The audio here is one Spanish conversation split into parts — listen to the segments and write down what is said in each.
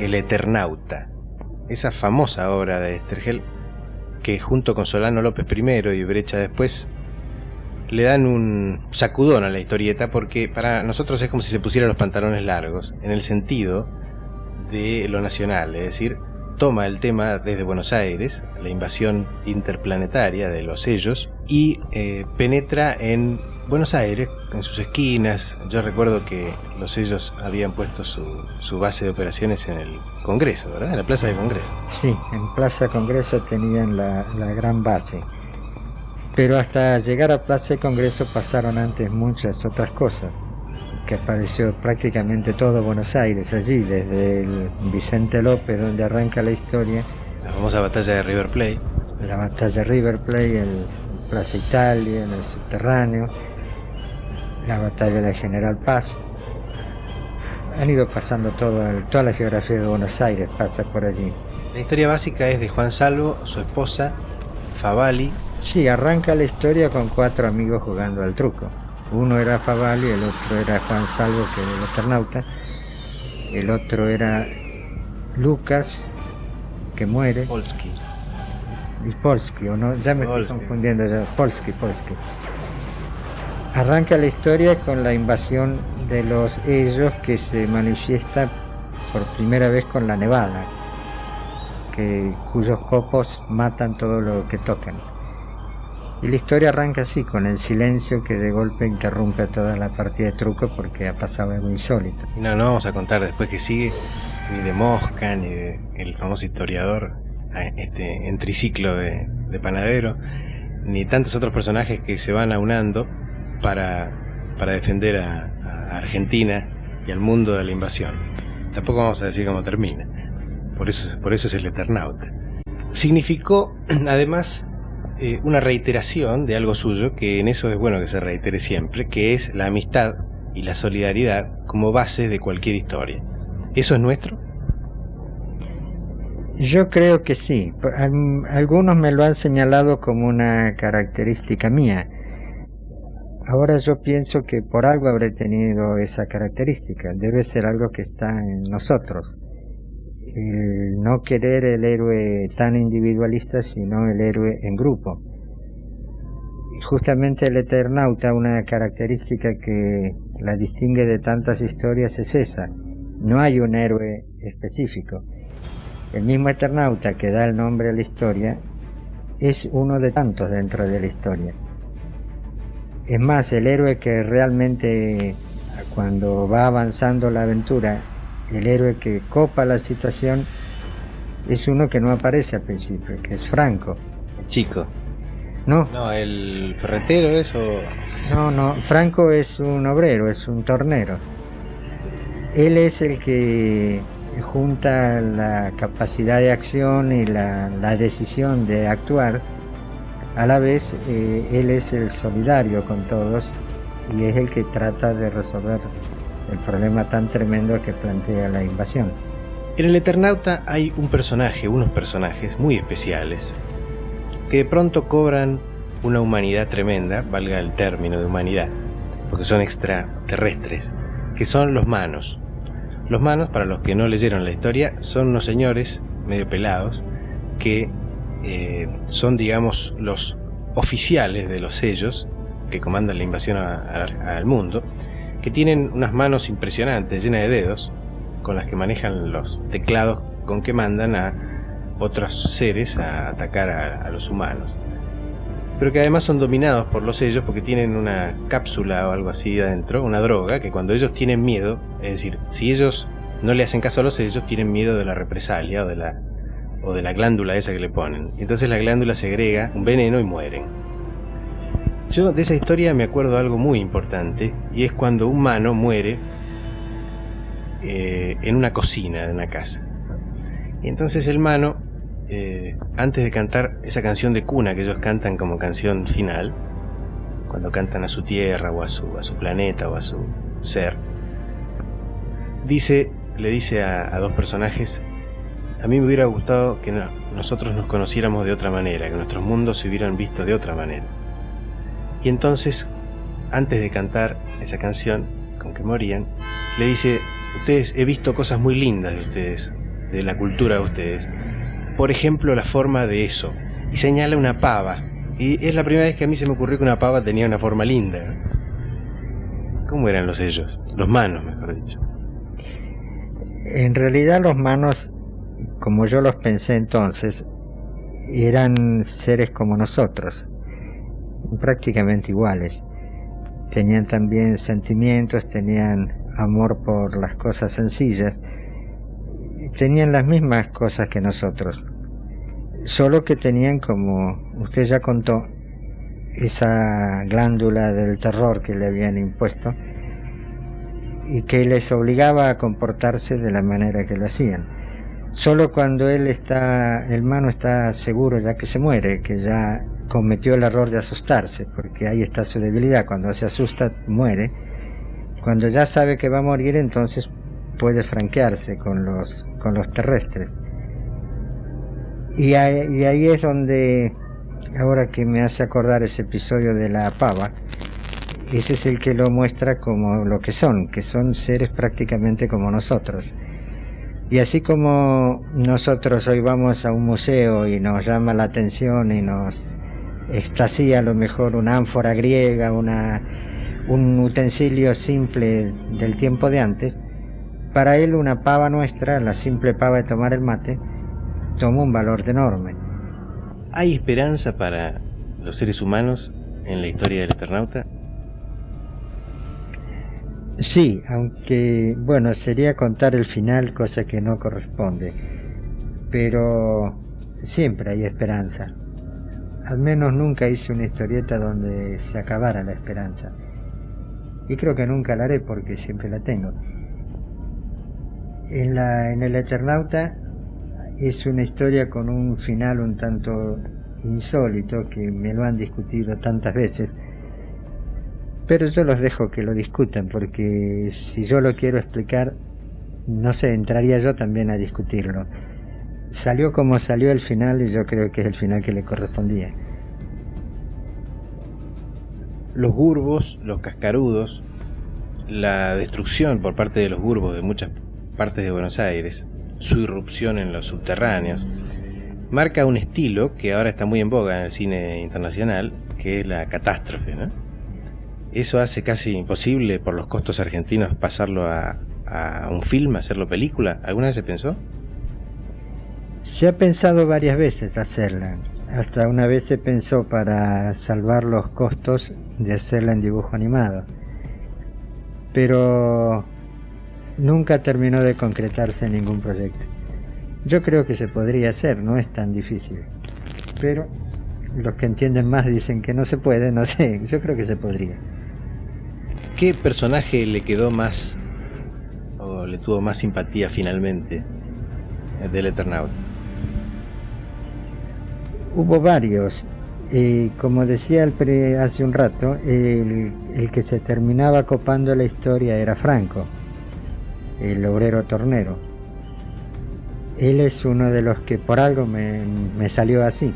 El Eternauta, esa famosa obra de Stergel que junto con Solano López primero y Brecha después le dan un sacudón a la historieta, porque para nosotros es como si se pusiera los pantalones largos en el sentido de lo nacional, es decir, toma el tema desde Buenos Aires, la invasión interplanetaria de los sellos, y penetra en Buenos Aires, en sus esquinas. Yo recuerdo que los sellos habían puesto su base de operaciones en el Congreso, ¿verdad? En la Plaza de Congreso. Sí, en Plaza Congreso tenían la gran base. Pero hasta llegar a Plaza de Congreso pasaron antes muchas otras cosas, que apareció prácticamente todo Buenos Aires allí, desde el Vicente López, donde arranca la historia. La famosa batalla de River Plate. La batalla de River Plate, el Plaza Italia, en el subterráneo, la batalla de General Paz. Han ido pasando toda la geografía de Buenos Aires, pasa por allí. La historia básica es de Juan Salvo, su esposa, Favali. Sí, arranca la historia con 4 amigos jugando al truco. Uno era Favali, el otro era Juan Salvo, que era el Eternauta. El otro era Lucas, que muere. Polski. Y Polski, o no, ya me estoy confundiendo ya. Polski. Arranca la historia con la invasión de los ellos, que se manifiesta por primera vez con la nevada, cuyos copos matan todo lo que tocan. Y la historia arranca así, con el silencio que de golpe interrumpe toda la partida de truco, porque ha pasado algo insólito. Y no vamos a contar después que sigue, ni de Mosca, ni de el famoso historiador, en triciclo de Panadero, ni tantos otros personajes que se van aunando para defender a Argentina y al mundo de la invasión. Tampoco vamos a decir cómo termina. Por eso es el Eternauta. Significó, además, una reiteración de algo suyo, que en eso es bueno que se reitere siempre, que es la amistad y la solidaridad como base de cualquier historia. ¿Eso es nuestro? Yo creo que sí. Algunos me lo han señalado como una característica mía. Ahora yo pienso que por algo habré tenido esa característica. Debe ser algo que está en nosotros. El no querer el héroe tan individualista, sino el héroe en grupo. Y justamente el Eternauta, una característica que la distingue de tantas historias es esa. No hay un héroe específico. El mismo Eternauta que da el nombre a la historia es uno de tantos dentro de la historia. Es más, el héroe que realmente, cuando va avanzando la aventura, el héroe que copa la situación es uno que no aparece al principio, que es Franco. El chico. No, el ferretero es o... No, Franco es un obrero, es un tornero. Él es el que junta la capacidad de acción y la decisión de actuar. A la vez, él es el solidario con todos y es el que trata de resolver el problema tan tremendo que plantea la invasión. En el Eternauta hay unos personajes muy especiales que de pronto cobran una humanidad tremenda, valga el término de humanidad, porque son extraterrestres, que son los Manos. Los Manos, para los que no leyeron la historia, son unos señores medio pelados que son, digamos, los oficiales de los sellos que comandan la invasión al mundo, que tienen unas manos impresionantes, llenas de dedos, con las que manejan los teclados con que mandan a otros seres a atacar a los humanos, pero que además son dominados por los sellos porque tienen una cápsula o algo así adentro, una droga, que cuando ellos tienen miedo, es decir, si ellos no le hacen caso a los sellos, tienen miedo de la represalia o de la glándula esa que le ponen. Entonces la glándula segrega un veneno y mueren. Yo de esa historia me acuerdo algo muy importante, y es cuando un mano muere en una cocina de una casa. Y entonces el mano, antes de cantar esa canción de cuna que ellos cantan como canción final, cuando cantan a su tierra o a su planeta o a su ser, le dice a dos personajes: a mí me hubiera gustado que nosotros nos conociéramos de otra manera, que nuestros mundos se hubieran visto de otra manera. Y entonces, antes de cantar esa canción con que morían, le dice: he visto cosas muy lindas de ustedes, de la cultura de ustedes. Por ejemplo, la forma de eso. Y señala una pava. Y es la primera vez que a mí se me ocurrió que una pava tenía una forma linda. ¿Cómo eran los sellos? Los manos, mejor dicho. En realidad los manos, como yo los pensé entonces, eran seres como nosotros, prácticamente iguales. Tenían también sentimientos, tenían amor por las cosas sencillas, tenían las mismas cosas que nosotros, solo que tenían, como usted ya contó, esa glándula del terror que le habían impuesto y que les obligaba a comportarse de la manera que lo hacían. Solo cuando el mano está seguro ya que se muere, que ya cometió el error de asustarse, porque ahí está su debilidad. Cuando se asusta muere. Cuando ya sabe que va a morir, entonces puede franquearse con los terrestres. Y ahí es donde, ahora que me hace acordar ese episodio de la pava, ese es el que lo muestra como lo que son seres prácticamente como nosotros. Y así como nosotros hoy vamos a un museo y nos llama la atención y nos extasía a lo mejor una ánfora griega, un utensilio simple del tiempo de antes, para él una pava nuestra, la simple pava de tomar el mate, toma un valor enorme. ¿Hay esperanza para los seres humanos en la historia del Eternauta? Sí, aunque, bueno, sería contar el final, cosa que no corresponde, pero siempre hay esperanza. Al menos nunca hice una historieta donde se acabara la esperanza, y creo que nunca la haré porque siempre la tengo. En el Eternauta es una historia con un final un tanto insólito, que me lo han discutido tantas veces, pero yo los dejo que lo discutan, porque si yo lo quiero explicar, no sé, entraría yo también a discutirlo. Salió como salió el final y yo creo que es el final que le correspondía. Los gurbos, los cascarudos, la destrucción por parte de los gurbos de muchas partes de Buenos Aires, su irrupción en los subterráneos, marca un estilo que ahora está muy en boga en el cine internacional, que es la catástrofe, ¿no? Eso hace casi imposible por los costos argentinos pasarlo a un film, hacerlo película. ¿Alguna vez se pensó? Se ha pensado varias veces hacerla. Hasta una vez se pensó para salvar los costos de hacerla en dibujo animado. Pero nunca terminó de concretarse ningún proyecto. Yo creo que se podría hacer, no es tan difícil. Pero los que entienden más dicen que no se puede, no sé, yo creo que se podría. ¿Qué personaje le quedó más, o le tuvo más simpatía finalmente del Eternauta? Hubo varios. Como decía hace un rato, el que se terminaba copando la historia era Franco, el obrero tornero. Él es uno de los que por algo me salió así.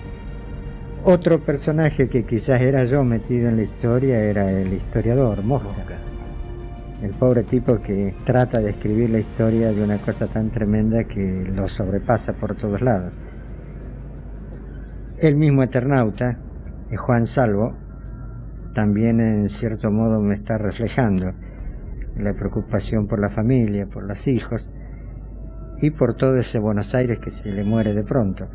Otro personaje que quizás era yo metido en la historia era el historiador, Mosca. El pobre tipo que trata de escribir la historia de una cosa tan tremenda que lo sobrepasa por todos lados. El mismo Eternauta, Juan Salvo, también en cierto modo me está reflejando la preocupación por la familia, por los hijos y por todo ese Buenos Aires que se le muere de pronto.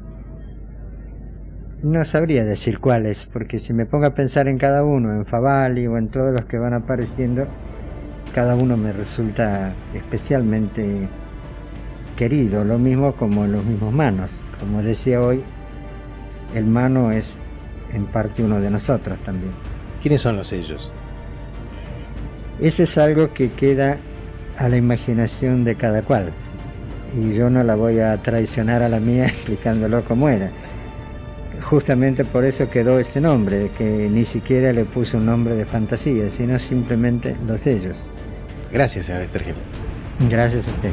No sabría decir cuáles, porque si me pongo a pensar en cada uno, en Favalli o en todos los que van apareciendo, cada uno me resulta especialmente querido, lo mismo como en los mismos manos. Como decía hoy, el mano es en parte uno de nosotros también. ¿Quiénes son los ellos? Eso es algo que queda a la imaginación de cada cual, y yo no la voy a traicionar a la mía explicándolo cómo era. Justamente por eso quedó ese nombre, que ni siquiera le puse un nombre de fantasía, sino simplemente los ellos. Gracias, señor Estergel. Gracias a usted.